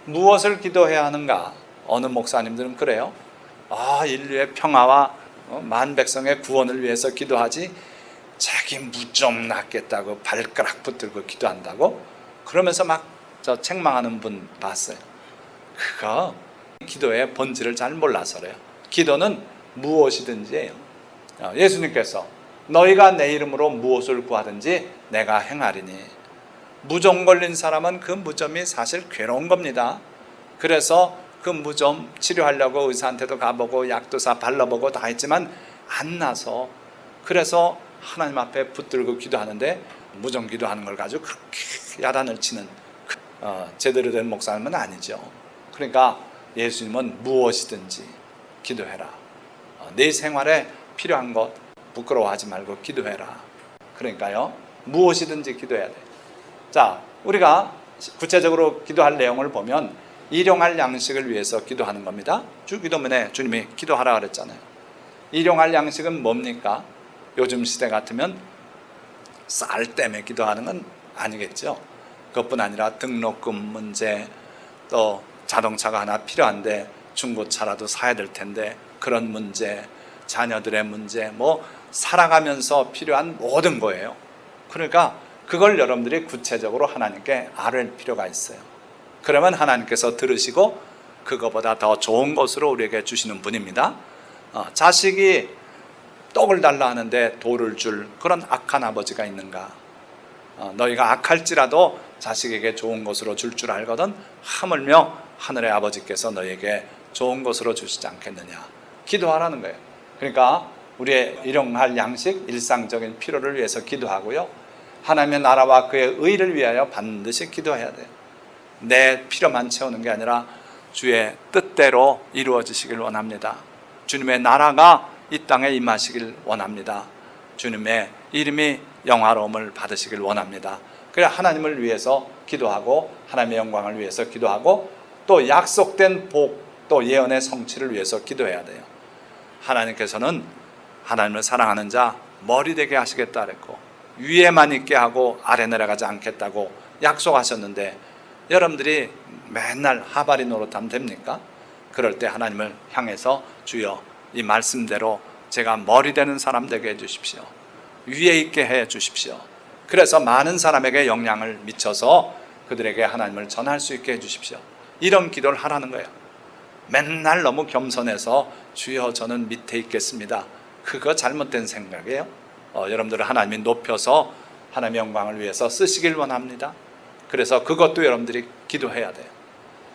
무엇을 기도해야 하는가? 어느 목사님들은 그래요. 인류의 평화와 만백성의 구원을 위해서 기도하지 자기 무 좀 낫겠다고 발가락 붙들고 기도한다고? 그러면서 막 저 책망하는 분 봤어요. 그거 기도의 본질을 잘 몰라서 그래요. 기도는 무엇이든지예요. 예수님께서 너희가 내 이름으로 무엇을 구하든지 내가 행하리니. 무좀 걸린 사람은 그 무좀이 사실 괴로운 겁니다. 그래서 그 무좀 치료하려고 의사한테도 가보고 약도 사 발라보고 다 했지만 안 나서, 그래서 하나님 앞에 붙들고 기도하는데 무좀 기도하는 걸 가지고 그렇게 야단을 치는 제대로 된 목사님은 아니죠. 그러니까 예수님은 무엇이든지 기도해라. 내 생활에 필요한 것 부끄러워하지 말고 기도해라. 그러니까요, 무엇이든지 기도해야 돼. 자, 우리가 구체적으로 기도할 내용을 보면 일용할 양식을 위해서 기도하는 겁니다. 주기도문에 주님이 기도하라 그랬잖아요. 일용할 양식은 뭡니까? 요즘 시대 같으면 쌀 때문에 기도하는 건 아니겠죠. 그것뿐 아니라 등록금 문제, 또 자동차가 하나 필요한데 중고차라도 사야 될 텐데 그런 문제, 자녀들의 문제, 살아가면서 필요한 모든 거예요. 그러니까 그걸 여러분들이 구체적으로 하나님께 아뢰일 필요가 있어요. 그러면 하나님께서 들으시고 그거보다 더 좋은 것으로 우리에게 주시는 분입니다. 자식이 떡을 달라 하는데 돌을 줄 그런 악한 아버지가 있는가? 너희가 악할지라도 자식에게 좋은 것으로 줄 줄 알거든 하물며 하늘의 아버지께서 너희에게 좋은 것으로 주시지 않겠느냐. 기도하라는 거예요. 그러니까 우리의 일용할 양식, 일상적인 필요를 위해서 기도하고요, 하나님의 나라와 그의 의를 위하여 반드시 기도해야 돼요. 내 필요만 채우는 게 아니라 주의 뜻대로 이루어지시길 원합니다. 주님의 나라가 이 땅에 임하시길 원합니다. 주님의 이름이 영화로움을 받으시길 원합니다. 그래야 하나님을 위해서 기도하고 하나님의 영광을 위해서 기도하고 또 약속된 복, 또 예언의 성취를 위해서 기도해야 돼요. 하나님께서는 하나님을 사랑하는 자 머리 되게 하시겠다 그랬고 위에만 있게 하고 아래 내려가지 않겠다고 약속하셨는데, 여러분들이 맨날 하바리 노릇하면 됩니까? 그럴 때 하나님을 향해서 주여 이 말씀대로 제가 머리 되는 사람 되게 해주십시오. 위에 있게 해 주십시오. 그래서 많은 사람에게 영향을 미쳐서 그들에게 하나님을 전할 수 있게 해주십시오. 이런 기도를 하라는 거예요. 맨날 너무 겸손해서 주여 저는 밑에 있겠습니다. 그거 잘못된 생각이에요. 여러분들을 하나님이 높여서 하나님의 영광을 위해서 쓰시길 원합니다. 그래서 그것도 여러분들이 기도해야 돼요.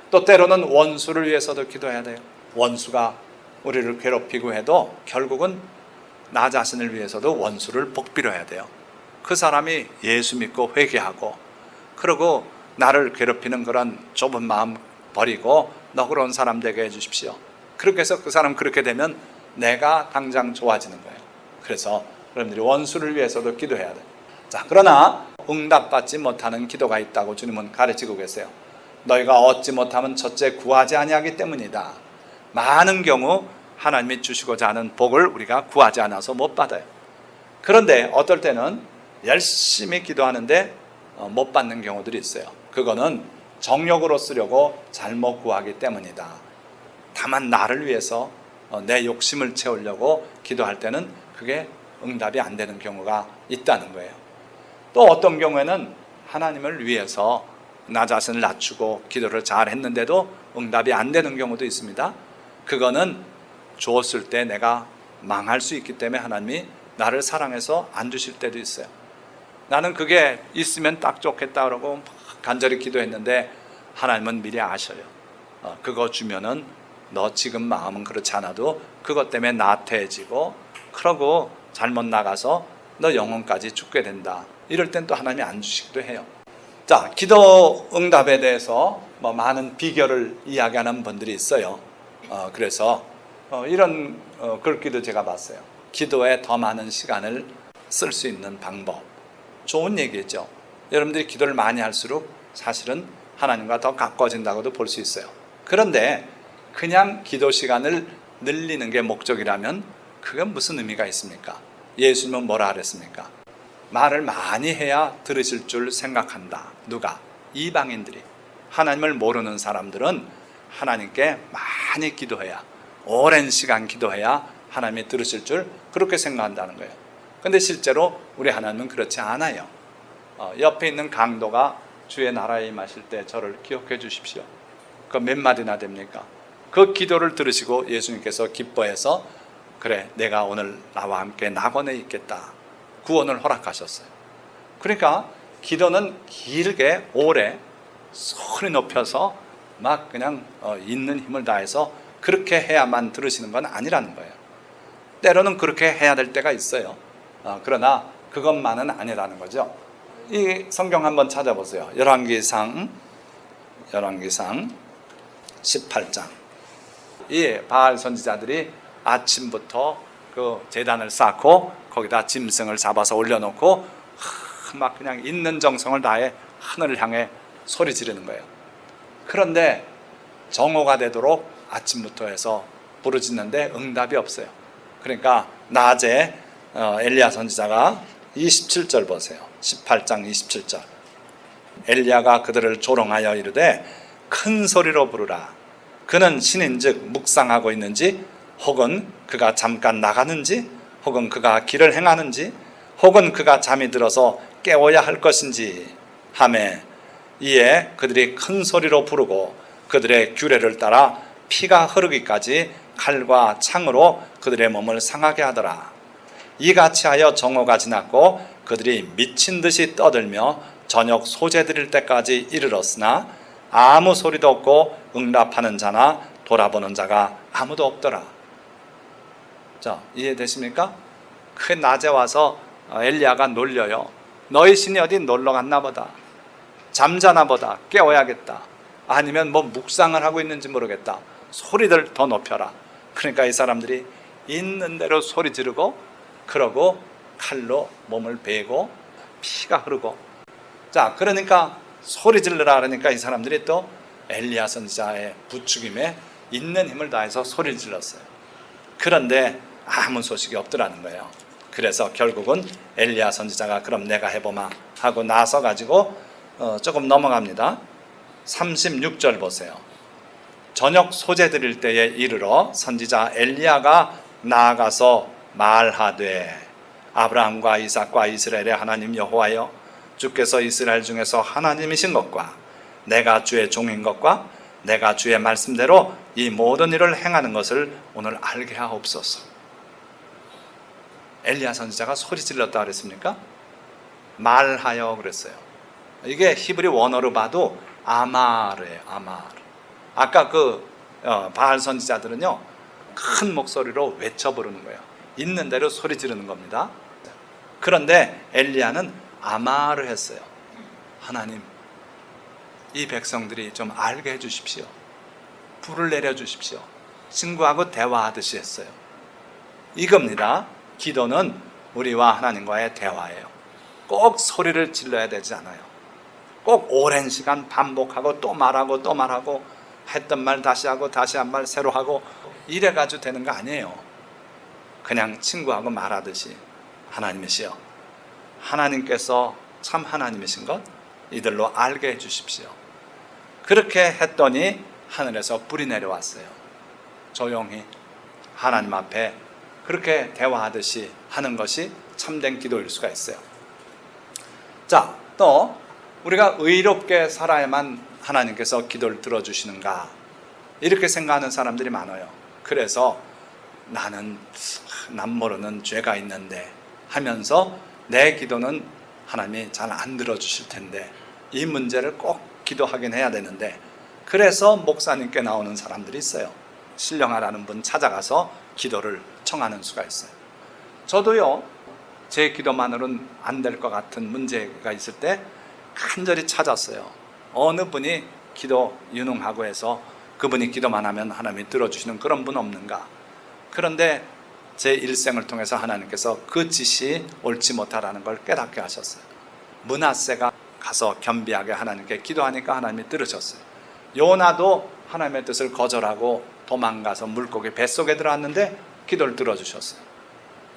또 때로는 원수를 위해서도 기도해야 돼요. 원수가 우리를 괴롭히고 해도 결국은 나 자신을 위해서도 원수를 복비려야 돼요. 그 사람이 예수 믿고 회개하고 그러고 나를 괴롭히는 그런 좁은 마음 버리고 너그러운 사람 되게 해주십시오. 그렇게 해서 그 사람 그렇게 되면 내가 당장 좋아지는 거예요. 그래서 여러분들이 원수를 위해서도 기도해야 돼요. 자, 그러나 응답받지 못하는 기도가 있다고 주님은 가르치고 계세요. 너희가 얻지 못하면 첫째 구하지 아니하기 때문이다. 많은 경우 하나님이 주시고자 하는 복을 우리가 구하지 않아서 못 받아요. 그런데 어떨 때는 열심히 기도하는데 못 받는 경우들이 있어요. 그거는 정욕으로 쓰려고 잘못 구하기 때문이다. 다만 나를 위해서 내 욕심을 채우려고 기도할 때는 그게 응답이 안 되는 경우가 있다는 거예요. 또 어떤 경우에는 하나님을 위해서 나 자신을 낮추고 기도를 잘 했는데도 응답이 안 되는 경우도 있습니다. 그거는 주었을 때 내가 망할 수 있기 때문에 하나님이 나를 사랑해서 안 주실 때도 있어요. 나는 그게 있으면 딱 좋겠다 그러고 간절히 기도했는데 하나님은 미리 아셔요. 그거 주면은 너 지금 마음은 그렇지 않아도 그것 때문에 나태해지고 그러고 잘못 나가서 너 영혼까지 죽게 된다. 이럴 땐 또 하나님이 안 주시기도 해요. 자, 기도 응답에 대해서 많은 비결을 이야기하는 분들이 있어요. 그래서 이런 글귀도 제가 봤어요. 기도에 더 많은 시간을 쓸 수 있는 방법. 좋은 얘기죠. 여러분들이 기도를 많이 할수록 사실은 하나님과 더 가까워진다고도 볼 수 있어요. 그런데 그냥 기도 시간을 늘리는 게 목적이라면 그게 무슨 의미가 있습니까? 예수님은 뭐라 그랬습니까? 말을 많이 해야 들으실 줄 생각한다. 누가? 이방인들이. 하나님을 모르는 사람들은 하나님께 많이 기도해야, 오랜 시간 기도해야 하나님이 들으실 줄 그렇게 생각한다는 거예요. 근데 실제로 우리 하나님은 그렇지 않아요. 옆에 있는 강도가 주의 나라에 임하실 때 저를 기억해 주십시오. 그 몇 마디나 됩니까? 그 기도를 들으시고 예수님께서 기뻐해서 그래, 내가 오늘 나와 함께 낙원에 있겠다, 구원을 허락하셨어요. 그러니까 기도는 길게 오래 소리 높여서 막 그냥 있는 힘을 다해서 그렇게 해야만 들으시는 건 아니라는 거예요. 때로는 그렇게 해야 될 때가 있어요. 그러나 그것만은 아니라는 거죠. 이 성경 한번 찾아보세요. 열왕기상 18장. 이 바알 선지자들이 아침부터 그 제단을 쌓고 거기다 짐승을 잡아서 올려놓고 막 그냥 있는 정성을 다해 하늘을 향해 소리 지르는 거예요. 그런데 정오가 되도록 아침부터 해서 부르짖는데 응답이 없어요. 그러니까 낮에 엘리야 선지자가 27절 보세요. 18장 27절. 엘리야가 그들을 조롱하여 이르되 큰 소리로 부르라. 그는 신인즉 묵상하고 있는지, 혹은 그가 잠깐 나가는지, 혹은 그가 길을 행하는지, 혹은 그가 잠이 들어서 깨워야 할 것인지 하매, 이에 그들이 큰 소리로 부르고 그들의 규례를 따라 피가 흐르기까지 칼과 창으로 그들의 몸을 상하게 하더라. 이같이 하여 정오가 지났고 그들이 미친 듯이 떠들며 저녁 소재 드릴 때까지 이르렀으나 아무 소리도 없고 응답하는 자나 돌아보는 자가 아무도 없더라. 자, 이해되십니까? 그 낮에 와서 엘리야가 놀려요. 너희 신이 어디 놀러 갔나 보다, 잠자나 보다, 깨워야겠다, 아니면 뭐 묵상을 하고 있는지 모르겠다, 소리들 더 높여라. 그러니까 이 사람들이 있는 대로 소리 지르고 그러고 칼로 몸을 베고 피가 흐르고. 자, 그러니까 소리 질러라 그러니까 이 사람들이 또 엘리야 선지자의 부추김에 있는 힘을 다해서 소리를 질렀어요. 그런데 아무 소식이 없더라는 거예요. 그래서 결국은 엘리야 선지자가 그럼 내가 해보마 하고 나서 가지고 조금 넘어갑니다. 36절 보세요. 저녁 소재 드릴 때에 이르러 선지자 엘리야가 나아가서 말하되 아브라함과 이삭과 이스라엘의 하나님 여호와여, 주께서 이스라엘 중에서 하나님이신 것과 내가 주의 종인 것과 내가 주의 말씀대로 이 모든 일을 행하는 것을 오늘 알게 하옵소서. 엘리야 선지자가 소리 질렀다 그랬습니까? 말하여 그랬어요. 이게 히브리 원어로 봐도 아마르예요. 아마르. 아까 그 바알 선지자들은요 큰 목소리로 외쳐 부르는 거예요. 있는 대로 소리 지르는 겁니다. 그런데 엘리야는 아마르 했어요. 하나님, 이 백성들이 좀 알게 해주십시오. 불을 내려주십시오. 친구하고 대화하듯이 했어요. 이겁니다. 기도는 우리와 하나님과의 대화예요. 꼭 소리를 질러야 되지 않아요. 꼭 오랜 시간 반복하고 또 말하고 또 말하고 했던 말 다시 하고 다시 한 말 새로 하고 이래가지고 되는 거 아니에요. 그냥 친구하고 말하듯이 하나님이시여, 하나님께서 참 하나님이신 것 이들로 알게 해주십시오. 그렇게 했더니 하늘에서 불이 내려왔어요. 조용히 하나님 앞에 그렇게 대화하듯이 하는 것이 참된 기도일 수가 있어요. 자, 또 우리가 의롭게 살아야만 하나님께서 기도를 들어주시는가 이렇게 생각하는 사람들이 많아요. 그래서 나는 남 모르는 죄가 있는데 하면서 내 기도는 하나님이 잘 안 들어주실 텐데 이 문제를 꼭 기도하긴 해야 되는데, 그래서 목사님께 나오는 사람들이 있어요. 신령하라는 분 찾아가서 기도를 청하는 수가 있어요. 저도요 제 기도만으로는 안 될 것 같은 문제가 있을 때 간절히 찾았어요. 어느 분이 기도 유능하고 해서 그분이 기도만 하면 하나님이 들어주시는 그런 분 없는가. 그런데 제 일생을 통해서 하나님께서 그 짓이 옳지 못하다는 걸 깨닫게 하셨어요. 므낫세가 가서 겸비하게 하나님께 기도하니까 하나님이 들으셨어요. 요나도 하나님의 뜻을 거절하고 도망가서 물고기 뱃속에 들어왔는데 기도를 들어주셨어요.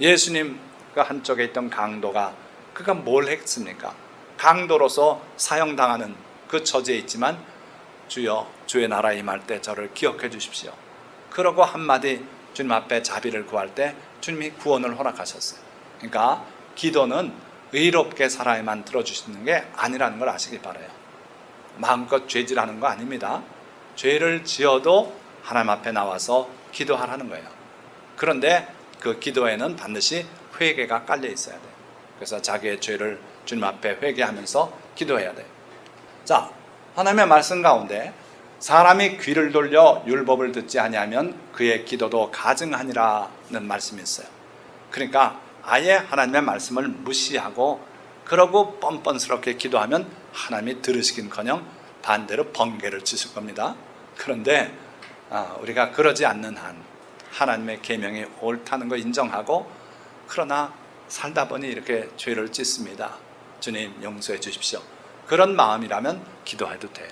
예수님 그 한쪽에 있던 강도가 그가 뭘 했습니까? 강도로서 사형당하는 그 처지에 있지만 주여 주의 나라 임할 때 저를 기억해 주십시오. 그러고 한마디 주님 앞에 자비를 구할 때 주님이 구원을 허락하셨어요. 그러니까 기도는 의롭게 살아야만 들어주시는 게 아니라는 걸 아시기 바라요. 마음껏 죄질하는 거 아닙니다. 죄를 지어도 하나님 앞에 나와서 기도하라는 거예요. 그런데 그 기도에는 반드시 회개가 깔려 있어야 돼요. 그래서 자기의 죄를 주님 앞에 회개하면서 기도해야 돼요. 자, 하나님의 말씀 가운데 사람이 귀를 돌려 율법을 듣지 아니하면 그의 기도도 가증하니라는 말씀이 있어요. 그러니까 아예 하나님의 말씀을 무시하고 그러고 뻔뻔스럽게 기도하면 하나님이 들으시긴커녕 반대로 번개를 치실 겁니다. 그런데 우리가 그러지 않는 한 하나님의 계명이 옳다는 거 인정하고 그러나 살다 보니 이렇게 죄를 짓습니다. 주님 용서해 주십시오. 그런 마음이라면 기도해도 돼요.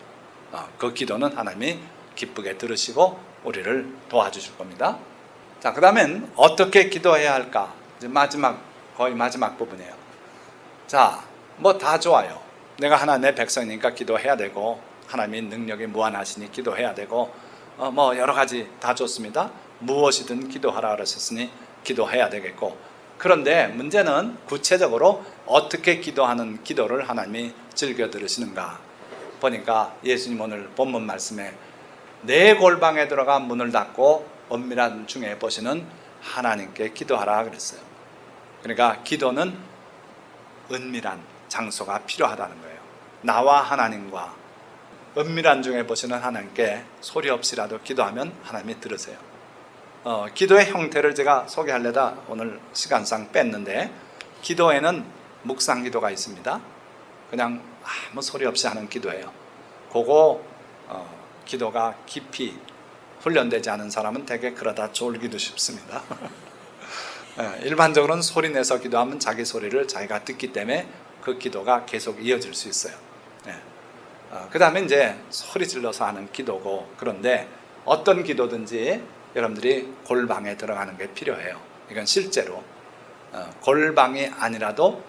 그 기도는 하나님이 기쁘게 들으시고 우리를 도와주실 겁니다. 자, 그 다음엔 어떻게 기도해야 할까? 이제 거의 마지막 부분이에요. 자, 뭐 다 좋아요. 내가 하나님의 백성이니까 기도해야 되고 하나님의 능력이 무한하시니 기도해야 되고 뭐 여러 가지 다 좋습니다. 무엇이든 기도하라 그러셨으니 기도해야 되겠고, 그런데 문제는 구체적으로 어떻게 기도하는 기도를 하나님이 즐겨 들으시는가 보니까 예수님 오늘 본문 말씀에 내 골방에 들어가 문을 닫고 엄밀한 중에 보시는 하나님께 기도하라 그랬어요. 그러니까 기도는 은밀한 장소가 필요하다는 거예요. 나와 하나님과 은밀한 중에 보시는 하나님께 소리 없이라도 기도하면 하나님이 들으세요. 기도의 형태를 제가 소개하려다 오늘 시간상 뺐는데, 기도에는 묵상 기도가 있습니다. 그냥 아무 소리 없이 하는 기도예요. 그거 기도가 깊이 훈련되지 않은 사람은 되게 그러다 졸기도 쉽습니다. 일반적으로는 소리 내서 기도하면 자기 소리를 자기가 듣기 때문에 그 기도가 계속 이어질 수 있어요. 그 다음에 이제 소리 질러서 하는 기도고, 그런데 어떤 기도든지 여러분들이 골방에 들어가는 게 필요해요. 이건 실제로 골방이 아니라도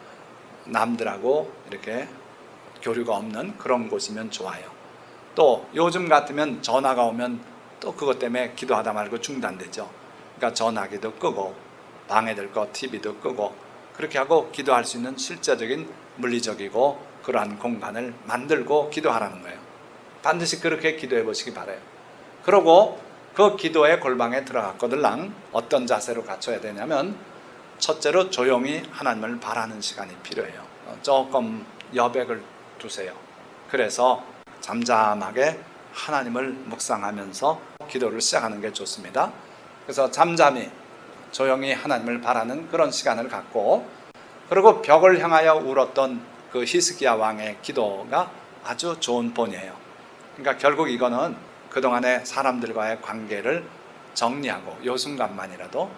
남들하고 이렇게 교류가 없는 그런 곳이면 좋아요. 또 요즘 같으면 전화가 오면 또 그것 때문에 기도하다 말고 중단되죠. 그러니까 전화기도 끄고 방해될 거 TV도 끄고 그렇게 하고 기도할 수 있는 실제적인 물리적이고 그러한 공간을 만들고 기도하라는 거예요. 반드시 그렇게 기도해 보시기 바라요. 그리고 그 기도의 골방에 들어갔거들랑 어떤 자세로 갖춰야 되냐면, 첫째로 조용히 하나님을 바라는 시간이 필요해요. 조금 여백을 두세요. 그래서 잠잠하게 하나님을 묵상하면서 기도를 시작하는 게 좋습니다. 그래서 잠잠히 조용히 하나님을 바라는 그런 시간을 갖고, 그리고 벽을 향하여 울었던 그 히스기야 왕의 기도가 아주 좋은 본이에요. 그러니까 결국 이거는 그동안의 사람들과의 관계를 정리하고 요 순간만이라도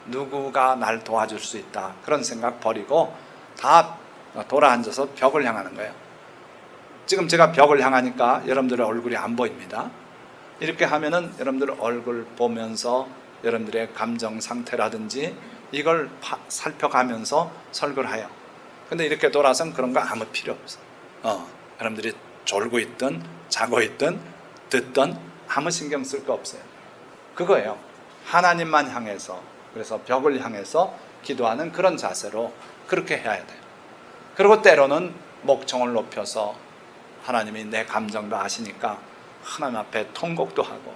누구가 날 도와줄 수 있다 그런 생각 버리고 다 돌아앉아서 벽을 향하는 거예요. 지금 제가 벽을 향하니까 여러분들의 얼굴이 안 보입니다. 이렇게 하면은 여러분들 얼굴 보면서 여러분들의 감정 상태라든지 이걸 살펴가면서 설교를 해요. 근데 이렇게 돌아서는 그런 거 아무 필요 없어요. 여러분들이 졸고 있든 자고 있든 듣든 아무 신경 쓸 거 없어요. 그거예요. 하나님만 향해서, 그래서 벽을 향해서 기도하는 그런 자세로 그렇게 해야 돼요. 그리고 때로는 목청을 높여서 하나님이 내 감정도 아시니까 하나님 앞에 통곡도 하고,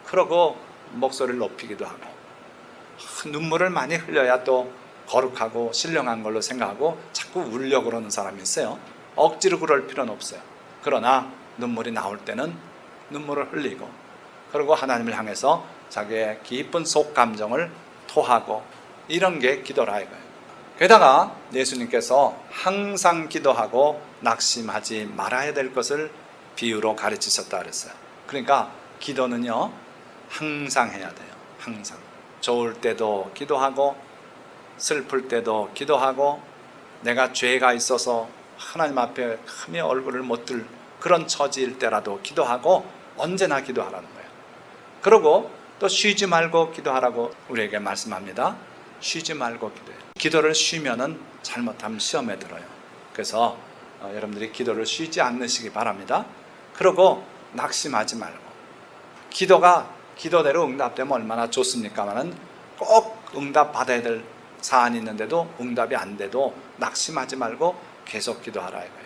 그러고 목소리를 높이기도 하고, 눈물을 많이 흘려야 또 거룩하고 신령한 걸로 생각하고 자꾸 울려고 그러는 사람이 있어요. 억지로 그럴 필요는 없어요. 그러나 눈물이 나올 때는 눈물을 흘리고, 그리고 하나님을 향해서 자기의 깊은 속 감정을 토하고, 이런 게 기도라 이거예요. 게다가 예수님께서 항상 기도하고 낙심하지 말아야 될 것을 비유로 가르치셨다 그랬어요. 그러니까 기도는요 항상 해야 돼요. 항상. 좋을 때도 기도하고 슬플 때도 기도하고, 내가 죄가 있어서 하나님 앞에 흠의 얼굴을 못 들 그런 처지일 때라도 기도하고 언제나 기도하라는 거예요. 그리고 또 쉬지 말고 기도하라고 우리에게 말씀합니다. 쉬지 말고 기도해요. 기도를 쉬면은 잘못하면 시험에 들어요. 그래서 여러분들이 기도를 쉬지 않으시기 바랍니다. 그리고 낙심하지 말고, 기도가 기도대로 응답되면 얼마나 좋습니까마는 꼭 응답 받아야 될 사안이 있는데도 응답이 안 돼도 낙심하지 말고 계속 기도하라 이거예요.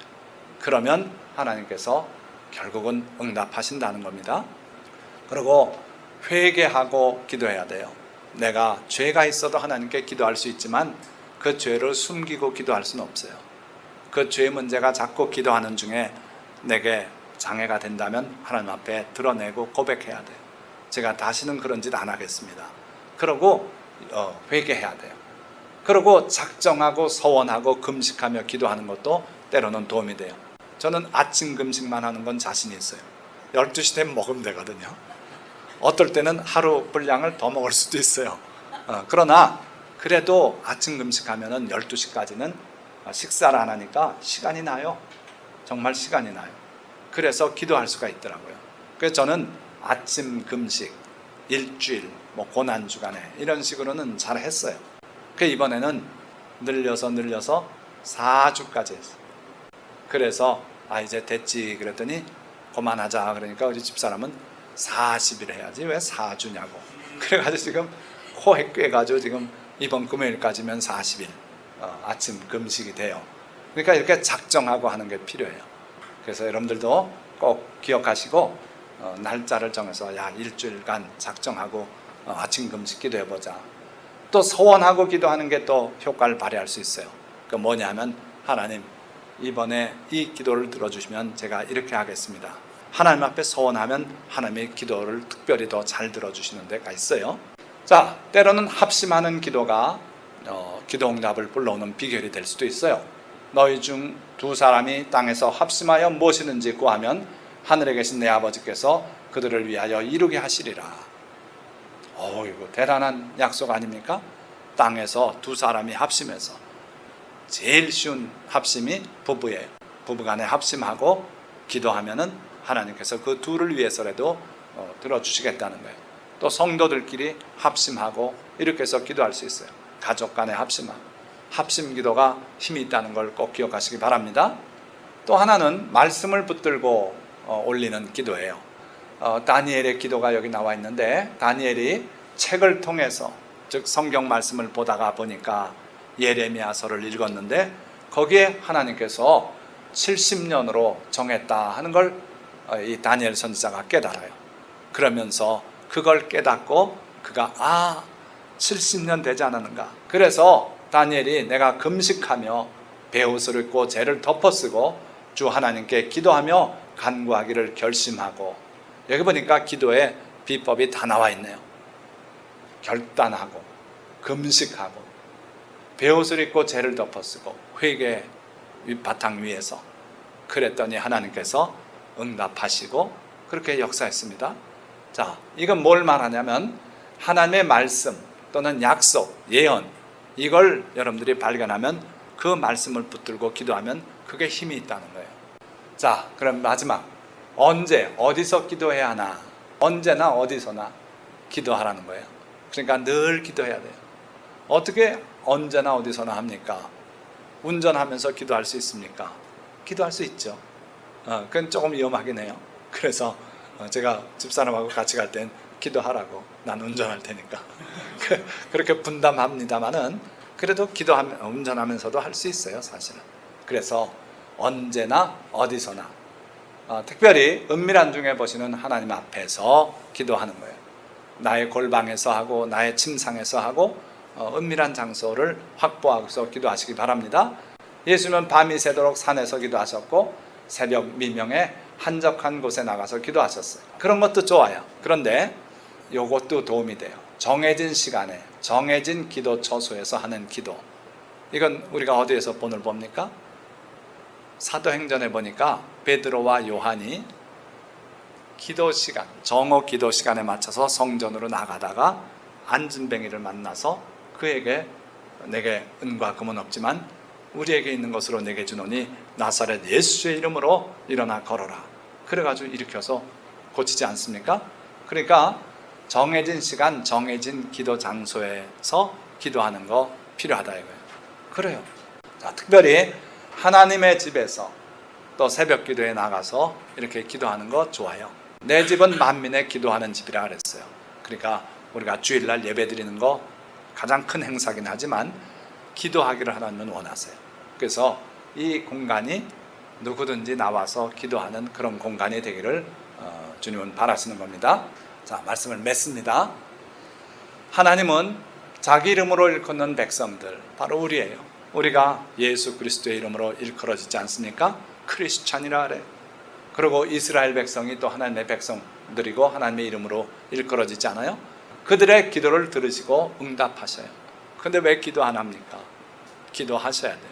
그러면 하나님께서 결국은 응답하신다는 겁니다. 그리고 회개하고 기도해야 돼요. 내가 죄가 있어도 하나님께 기도할 수 있지만 그 죄를 숨기고 기도할 수는 없어요. 그 죄 문제가 자꾸 기도하는 중에 내게 장애가 된다면 하나님 앞에 드러내고 고백해야 돼요. 제가 다시는 그런 짓 안 하겠습니다. 그러고 회개해야 돼요. 그리고 작정하고 서원하고 금식하며 기도하는 것도 때로는 도움이 돼요. 저는 아침 금식만 하는 건 자신이 있어요. 12시 되면 먹으면 되거든요. 어떨 때는 하루 분량을 더 먹을 수도 있어요. 그러나 그래도 아침 금식하면은 12시까지는 식사를 안 하니까 시간이 나요. 정말 시간이 나요. 그래서 기도할 수가 있더라고요. 그래서 저는 아침 금식 일주일, 고난주간에 이런 식으로는 잘 했어요. 그 이번에는 늘려서 4주까지 했어요. 그래서 이제 됐지 그랬더니 그만하자 그러니까 우리 집사람은 40일 해야지 왜 4주냐고. 그래가지고 지금 코에 꿰가지고 지금 이번 금요일까지면 40일 아침 금식이 돼요. 그러니까 이렇게 작정하고 하는 게 필요해요. 그래서 여러분들도 꼭 기억하시고 날짜를 정해서 일주일간 작정하고 아침 금식 기도해보자. 또 서원하고 기도하는 게 또 효과를 발휘할 수 있어요. 그 뭐냐면 하나님 이번에 이 기도를 들어주시면 제가 이렇게 하겠습니다. 하나님 앞에 서원하면 하나님의 기도를 특별히 더 잘 들어주시는 데가 있어요. 자, 때로는 합심하는 기도가 기도 응답을 불러오는 비결이 될 수도 있어요. 너희 중 두 사람이 땅에서 합심하여 무엇이든지 구하면 하늘에 계신 내 아버지께서 그들을 위하여 이루게 하시리라. 이거 대단한 약속 아닙니까? 땅에서 두 사람이 합심해서 제일 쉬운 합심이 부부예요. 부부간에 합심하고 기도하면은 하나님께서 그 둘을 위해서라도 들어주시겠다는 거예요. 또 성도들끼리 합심하고 이렇게 해서 기도할 수 있어요. 가족 간에 합심하고. 합심 기도가 힘이 있다는 걸 꼭 기억하시기 바랍니다. 또 하나는 말씀을 붙들고 올리는 기도예요. 다니엘의 기도가 여기 나와 있는데 다니엘이 책을 통해서 즉 성경 말씀을 보다가 보니까 예레미야서를 읽었는데 거기에 하나님께서 70년으로 정했다 하는 걸 이 다니엘 선지자가 깨달아요. 그러면서 그걸 깨닫고 그가 70년 되지 않았는가. 그래서 다니엘이 내가 금식하며 베옷을 입고 죄를 덮어쓰고 주 하나님께 기도하며 간구하기를 결심하고, 여기 보니까 기도의 비법이 다 나와 있네요. 결단하고 금식하고 베옷을 입고 죄를 덮어쓰고 회개 바탕 위에서 그랬더니 하나님께서 응답하시고 그렇게 역사했습니다. 자, 이건 뭘 말하냐면 하나님의 말씀 또는 약속, 예언, 이걸 여러분들이 발견하면 그 말씀을 붙들고 기도하면 그게 힘이 있다는 거예요. 자, 그럼 마지막, 언제 어디서 기도해야 하나? 언제나 어디서나 기도하라는 거예요. 그러니까 늘 기도해야 돼요. 어떻게 언제나 어디서나 합니까? 운전하면서 기도할 수 있습니까? 기도할 수 있죠. 그건 조금 위험하긴 해요. 그래서 제가 집사람하고 같이 갈 땐 기도하라고, 난 운전할 테니까 그렇게 분담합니다만은 그래도 운전하면서도 할 수 있어요, 사실은. 그래서 언제나 어디서나, 특별히 은밀한 중에 보시는 하나님 앞에서 기도하는 거예요. 나의 골방에서 하고 나의 침상에서 하고 은밀한 장소를 확보하고서 기도하시기 바랍니다. 예수님은 밤이 새도록 산에서 기도하셨고 새벽 미명에 한적한 곳에 나가서 기도하셨어요. 그런 것도 좋아요. 그런데 이것도 도움이 돼요. 정해진 시간에 정해진 기도 처소에서 하는 기도. 이건 우리가 어디에서 본을 봅니까? 사도행전에 보니까 베드로와 요한이 기도 시간, 정오 기도 시간에 맞춰서 성전으로 나가다가 안진뱅이를 만나서 그에게 내게 은과 금은 없지만 우리에게 있는 것으로 내게 주노니 나사렛 예수의 이름으로 일어나 걸어라. 그래가지고 일으켜서 고치지 않습니까? 그러니까 정해진 시간, 정해진 기도 장소에서 기도하는 거 필요하다 이거예요. 그래요. 자, 특별히 하나님의 집에서 또 새벽 기도에 나가서 이렇게 기도하는 거 좋아요. 내 집은 만민의 기도하는 집이라 그랬어요. 그러니까 우리가 주일날 예배 드리는 거 가장 큰 행사긴 하지만 기도하기를 하나님은 원하세요. 그래서 이 공간이 누구든지 나와서 기도하는 그런 공간이 되기를 주님은 바라시는 겁니다. 자, 말씀을 맺습니다. 하나님은 자기 이름으로 일컫는 백성들, 바로 우리예요. 우리가 예수 그리스도의 이름으로 일컬어지지 않습니까? 크리스찬이라 그래요. 그리고 이스라엘 백성이 또 하나님의 백성들이고 하나님의 이름으로 일컬어지지 않아요? 그들의 기도를 들으시고 응답하셔요. 근데 왜 기도 안 합니까? 기도하셔야 돼요.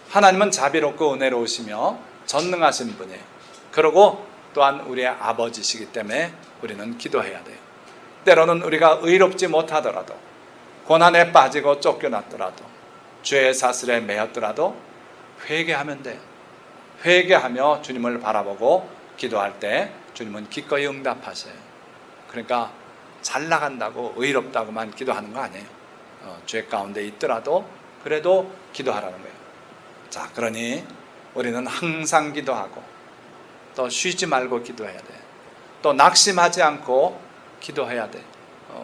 하나님은 자비롭고 은혜로우시며 전능하신 분이에요. 그리고 또한 우리의 아버지시기 때문에 우리는 기도해야 돼요. 때로는 우리가 의롭지 못하더라도, 고난에 빠지고 쫓겨났더라도, 죄의 사슬에 매였더라도 회개하면 돼요. 회개하며 주님을 바라보고 기도할 때 주님은 기꺼이 응답하셔요. 그러니까 잘 나간다고 의롭다고만 기도하는 거 아니에요. 죄 가운데 있더라도 그래도 기도하라는 거예요. 자, 그러니 우리는 항상 기도하고 또 쉬지 말고 기도해야 돼요. 또 낙심하지 않고 기도해야 돼요.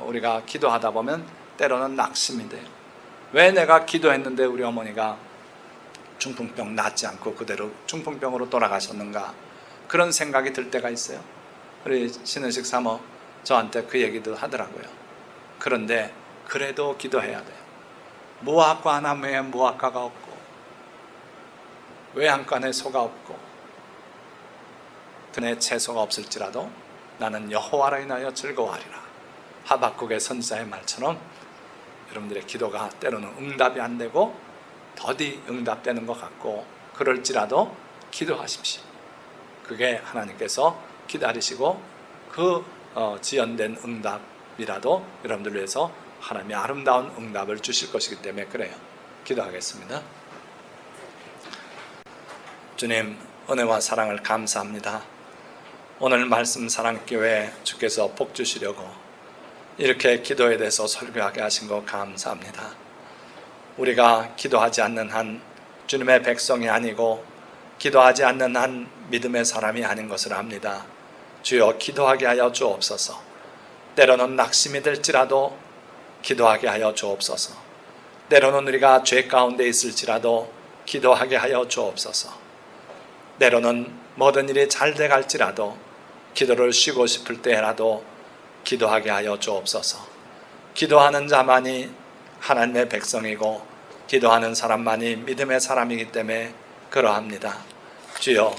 우리가 기도하다 보면 때로는 낙심이 돼요. 왜 내가 기도했는데 우리 어머니가 중풍병 낫지 않고 그대로 중풍병으로 돌아가셨는가, 그런 생각이 들 때가 있어요. 우리 신은식 사모 저한테 그 얘기도 하더라고요. 그런데 그래도 기도해야 돼요. 무화과 나무에 무화과가 없고 외양간에 소가 없고 들에 채소가 없을지라도 나는 여호와로 인하여 즐거워하리라. 하박국의 선지자의 말처럼 여러분들의 기도가 때로는 응답이 안 되고 더디 응답되는 것 같고 그럴지라도 기도하십시오. 그게 하나님께서 기다리시고 그 지연된 응답이라도 여러분들 위해서 하나님의 아름다운 응답을 주실 것이기 때문에 그래요. 기도하겠습니다. 주님, 은혜와 사랑을 감사합니다. 오늘 말씀 사랑교회 주께서 복 주시려고 이렇게 기도에 대해서 설교하게 하신 거 감사합니다. 우리가 기도하지 않는 한 주님의 백성이 아니고 기도하지 않는 한 믿음의 사람이 아닌 것을 압니다. 주여, 기도하게 하여 주옵소서. 때로는 낙심이 들지라도 기도하게 하여 주옵소서. 때로는 우리가 죄 가운데 있을지라도 기도하게 하여 주옵소서. 때로는 모든 일이 잘 돼갈지라도 기도를 쉬고 싶을 때라도 기도하게 하여 주옵소서. 기도하는 자만이 하나님의 백성이고 기도하는 사람만이 믿음의 사람이기 때문에 그러합니다. 주여,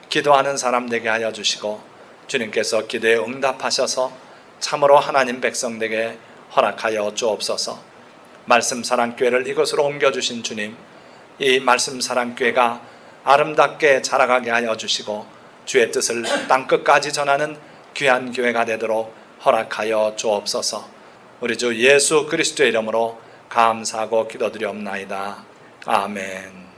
기도하는 사람 되게 하여 주시고 주님께서 기도에 응답하셔서 참으로 하나님 백성 되게 허락하여 주옵소서. 말씀 사랑교회를 이곳으로 옮겨주신 주님, 이 말씀 사랑교회가 아름답게 자라가게 하여 주시고 주의 뜻을 땅끝까지 전하는 귀한 교회가 되도록 허락하여 주옵소서. 우리 주 예수 그리스도의 이름으로 감사하고 기도드리옵나이다. 아멘.